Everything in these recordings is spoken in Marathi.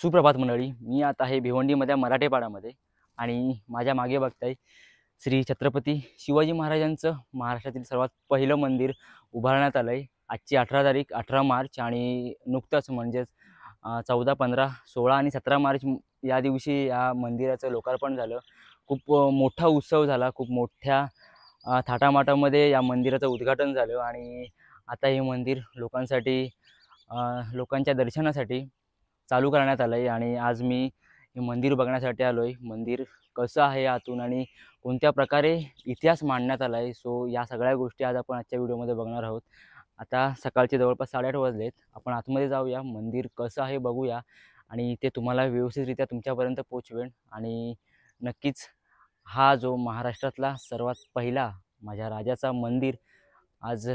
सुप्रभात मंडळी. मी आता आहे भिवंडीमधल्या मराठेपाड्यामध्ये आणि माझ्या मागे बघताय श्री छत्रपती शिवाजी महाराजांचं महाराष्ट्रातील सर्वात पहिलं मंदिर उभारण्यात आलं आहे. आजची 18 तारीख 18 मार्च आणि नुकतंच म्हणजेच 14, 15, 16 आणि 17 मार्च या दिवशी या मंदिराचं लोकार्पण झालं. खूप मोठा उत्सव झाला. खूप मोठ्या थाटामाटामध्ये या मंदिराचं उद्घाटन झालं आणि आता हे मंदिर लोकांच्या दर्शनासाठी चालू करण्यात आलं आहे. आणि आज मी हे मंदिर बघण्यासाठी आलो आहे. मंदिर कसं आहे आतून आणि कोणत्या प्रकारे इतिहास मांडण्यात आला आहे, सो या सगळ्या गोष्टी आज आपण आजच्या व्हिडिओमध्ये बघणार आहोत. आता सकाळचे जवळपास 8:30 वाजलेत. आपण आतमध्ये जाऊया, मंदिर कसं आहे बघूया आणि ते तुम्हाला व्यवस्थितरित्या तुमच्यापर्यंत पोचवेन. आणि नक्कीच हा जो महाराष्ट्रातला सर्वात पहिला माझ्या राजाचा मंदिर आज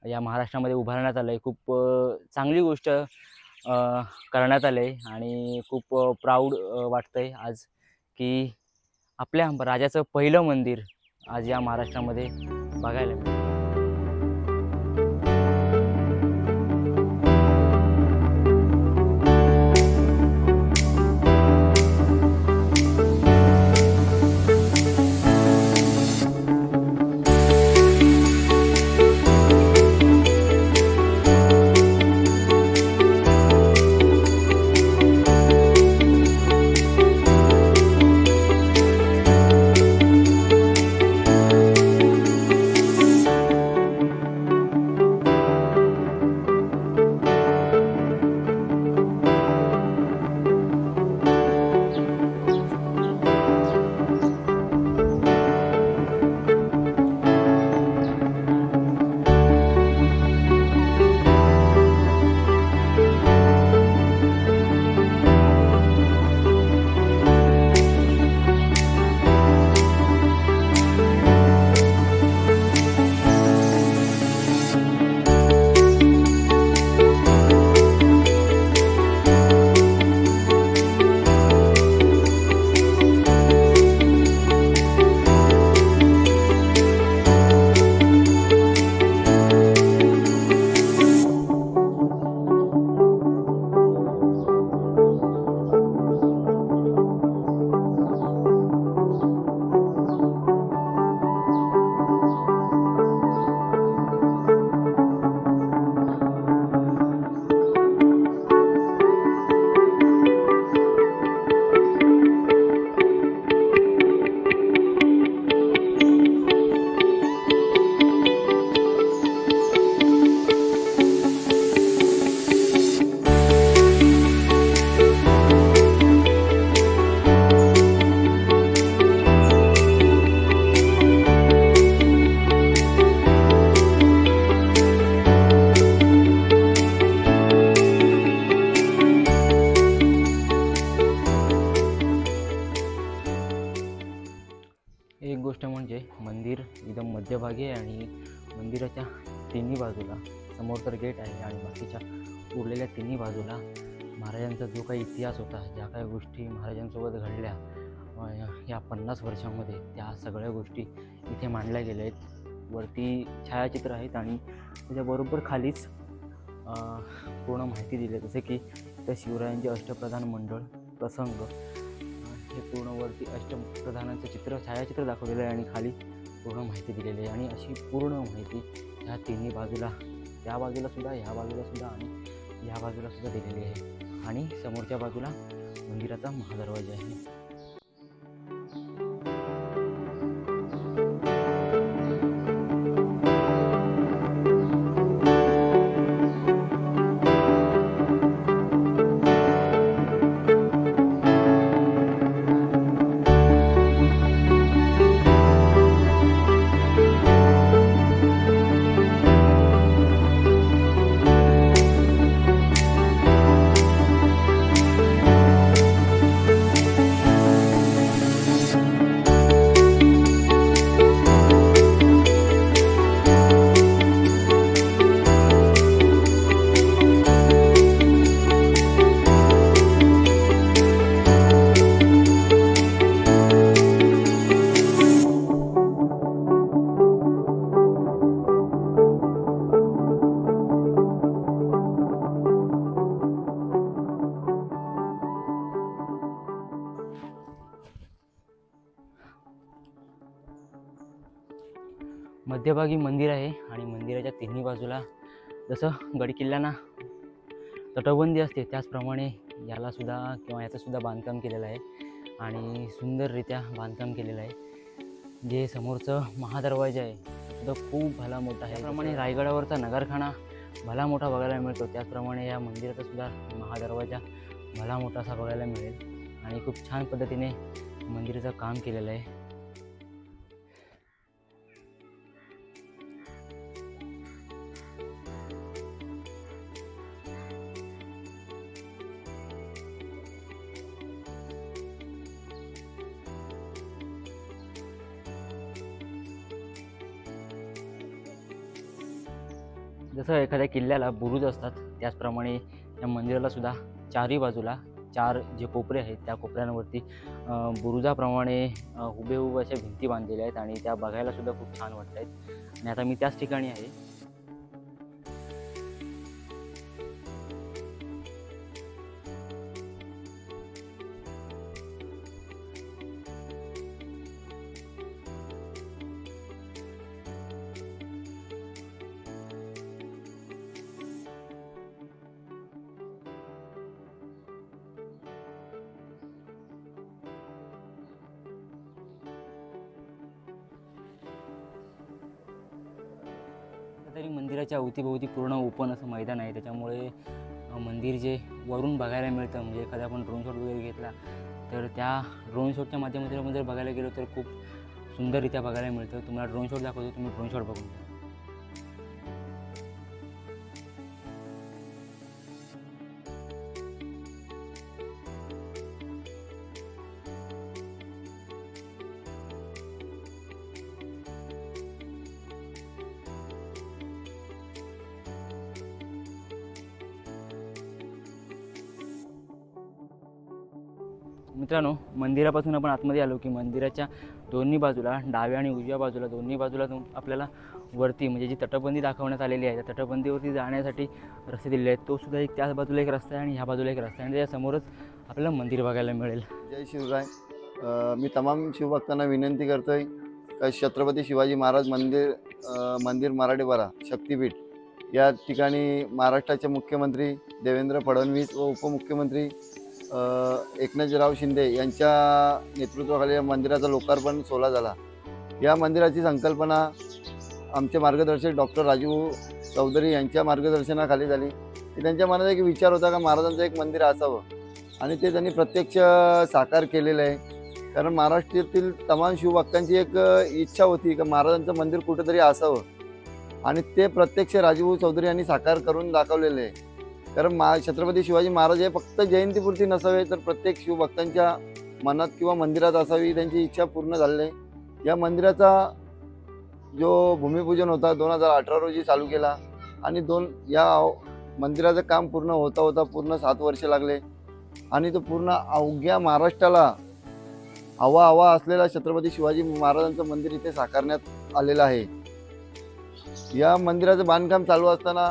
या महाराष्ट्रामध्ये उभारण्यात आलं आहे. खूप चांगली गोष्ट करण्यात आलं आहे आणि खूप प्राऊड वाटतं आहे आज की आपल्या राजाचं पहिलं मंदिर आज या महाराष्ट्रामध्ये बघायला मिळतं. एक गोष्ट म्हणजे मंदिर एकदम मध्यभागी आहे आणि मंदिराच्या तिन्ही बाजूला समोर तर गेट आहे आणि बाकीच्या उरलेल्या तिन्ही बाजूला महाराजांचा जो काही इतिहास होता, ज्या काही गोष्टी महाराजांसोबत घडल्या या 50 वर्षांमध्ये, त्या सगळ्या गोष्टी इथे मांडल्या गेल्या आहेत. वरती छायाचित्र आहेत आणि त्याच्याबरोबर खालीच पूर्ण माहिती दिली आहे. जसे की त्या शिवरायांचे अष्टप्रधान मंडळ प्रसंग, हे पूर्ण वरती अष्टप्रधानांचं छायाचित्र दाखवलेलं आहे आणि खाली पूर्ण माहिती दिलेली आहे. आणि अशी पूर्ण माहिती ह्या तिन्ही बाजूला, त्या बाजूला सुद्धा, ह्या बाजूला सुद्धा आणि ह्या बाजूला सुद्धा दिलेली आहे. आणि समोरच्या बाजूला मंदिराचा महादरवाजा आहे. मध्यभागी मंदिर आहे आणि मंदिराच्या तिन्ही बाजूला जसं गडकिल्ल्यांना तटबंदी असते त्याचप्रमाणे याला सुद्धा किंवा याचं सुद्धा बांधकाम केलेलं आहे आणि सुंदररित्या बांधकाम केलेलं आहे। जे समोरचं महादरवाजा आहे सुद्धा खूप भला मोठा आहे। त्याप्रमाणे रायगडावरचा नगरखाना भला मोठा बघायला मिळतो, त्याचप्रमाणे या मंदिराचा सुद्धा महादरवाजा भला मोठा असा बघायला मिळेल आणि खूप छान पद्धतीने मंदिराचं काम केलेलं आहे। जसं एखाद्या किल्ल्याला बुरुज असतात त्याचप्रमाणे या मंदिराला सुद्धा चारही बाजूला 4 जे कोपरे आहेत त्या कोपऱ्यांवरती बुरुजाप्रमाणे हुबेहूब अशा भिंती बांधलेल्या आहेत आणि त्या बघायला सुद्धा खूप छान वाटत आहेत। आणि आता मी त्याच ठिकाणी आहे। तरी मंदिराच्या अवतीभोवती पूर्ण ओपन असं मैदान आहे, त्याच्यामुळे मंदिर जे वरून बघायला मिळतं म्हणजे एखादा आपण ड्रोन शॉट वगैरे घेतला तर त्या ड्रोन शॉटच्या माध्यमातून जर बघायला गेलो तर खूप सुंदररित्या बघायला मिळतं। तुम्हाला ड्रोन शॉट दाखवतो, तुम्ही ड्रोन शॉट बघून घ्या। मित्रांनो, मंदिरापासून आपण आतमध्ये आलो की मंदिराच्या दोन्ही बाजूला डाव्या आणि उजव्या बाजूला दोन्ही बाजूला आपल्याला वरती म्हणजे जी तटबंदी दाखवण्यात आलेली आहे त्या तटबंदीवरती जाण्यासाठी रस्ते दिलेले आहेत। तो सुद्धा एक त्याच बाजूला एक रस्ता आहे आणि ह्या बाजूला एक रस्ता आहे आणि त्याच्यासमोरच आपल्याला मंदिर बघायला मिळेल। जय शिवराय। मी तमाम शिवभक्तांना विनंती करतोय का छत्रपती शिवाजी महाराज मंदिर मराठीपाडा शक्तीपीठ या ठिकाणी महाराष्ट्राचे मुख्यमंत्री देवेंद्र फडणवीस व उपमुख्यमंत्री एकनाथराव शिंदे यांच्या नेतृत्वाखाली या मंदिराचं लोकार्पण सोहळा झाला। या मंदिराची संकल्पना आमचे मार्गदर्शक डॉक्टर राजीव चौधरी यांच्या मार्गदर्शनाखाली झाली। त्यांच्या मनात एक विचार होता का महाराजांचं एक मंदिर असावं आणि ते त्यांनी प्रत्यक्ष साकार केलेलं आहे। कारण महाराष्ट्रातील तमाम शिवभक्तांची एक इच्छा होती की महाराजांचं मंदिर कुठेतरी असावं आणि ते प्रत्यक्ष राजीव चौधरी यांनी साकार करून दाखवलेलं आहे। कारण छत्रपती शिवाजी महाराज हे फक्त जयंतीपुरती नसावे तर प्रत्येक शिवभक्तांच्या मनात किंवा मंदिरात असावी त्यांची इच्छा पूर्ण झालेली आहे। या मंदिराचा जो भूमिपूजन होता 2018 रोजी चालू केला आणि या मंदिराचं काम पूर्ण होता पूर्ण 7 वर्ष लागले आणि तो पूर्ण अवघ्या महाराष्ट्राला हवा असलेला छत्रपती शिवाजी महाराजांचं मंदिर इथे साकारण्यात आलेलं आहे। या मंदिराचं बांधकाम चालू असताना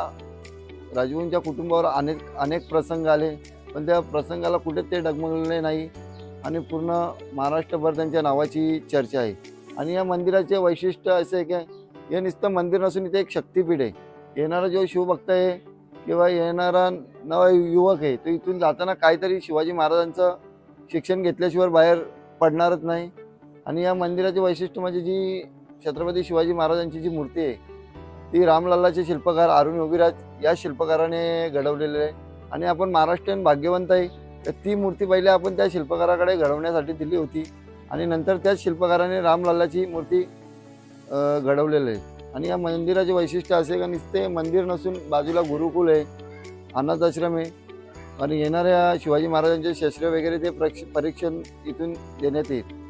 राजीवूंच्या कुटुंबावर अनेक प्रसंग आले, पण त्या प्रसंगाला कुठे ते डगमगलेले नाही आणि पूर्ण महाराष्ट्रभर त्यांच्या नावाची चर्चा आहे। आणि या मंदिराचे वैशिष्ट्य असे आहे की हे नुसतं मंदिर नसून इथे एक शक्तीपीठ आहे। येणारा जो शिवभक्त आहे किंवा येणारा नवा युवक आहे तो इथून जाताना काहीतरी शिवाजी महाराजांचं शिक्षण घेतल्याशिवाय बाहेर पडणारच नाही। आणि या मंदिराचे वैशिष्ट्य म्हणजे जी छत्रपती शिवाजी महाराजांची जी मूर्ती आहे ती रामलल्लाचे शिल्पकार अरुण योगीराज या शिल्पकाराने घडवलेले आहे आणि आपण महाराष्ट्रीयन भाग्यवंत आहे तर ती मूर्ती पहिले आपण त्या शिल्पकाराकडे घडवण्यासाठी दिली होती आणि नंतर त्याच शिल्पकाराने रामलल्लाची मूर्ती घडवलेली आहे। आणि या मंदिराचे वैशिष्ट्य असे का नुसते मंदिर नसून बाजूला गुरुकुल आहे, अनाथ आश्रम आहे आणि येणाऱ्या शिवाजी महाराजांचे शस्त्र वगैरे ते परीक्षण इथून देण्यात येईल।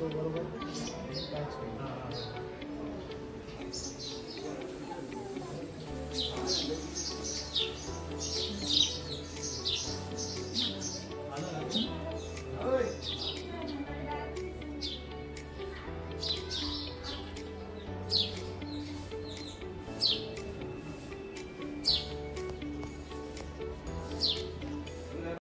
बरोबर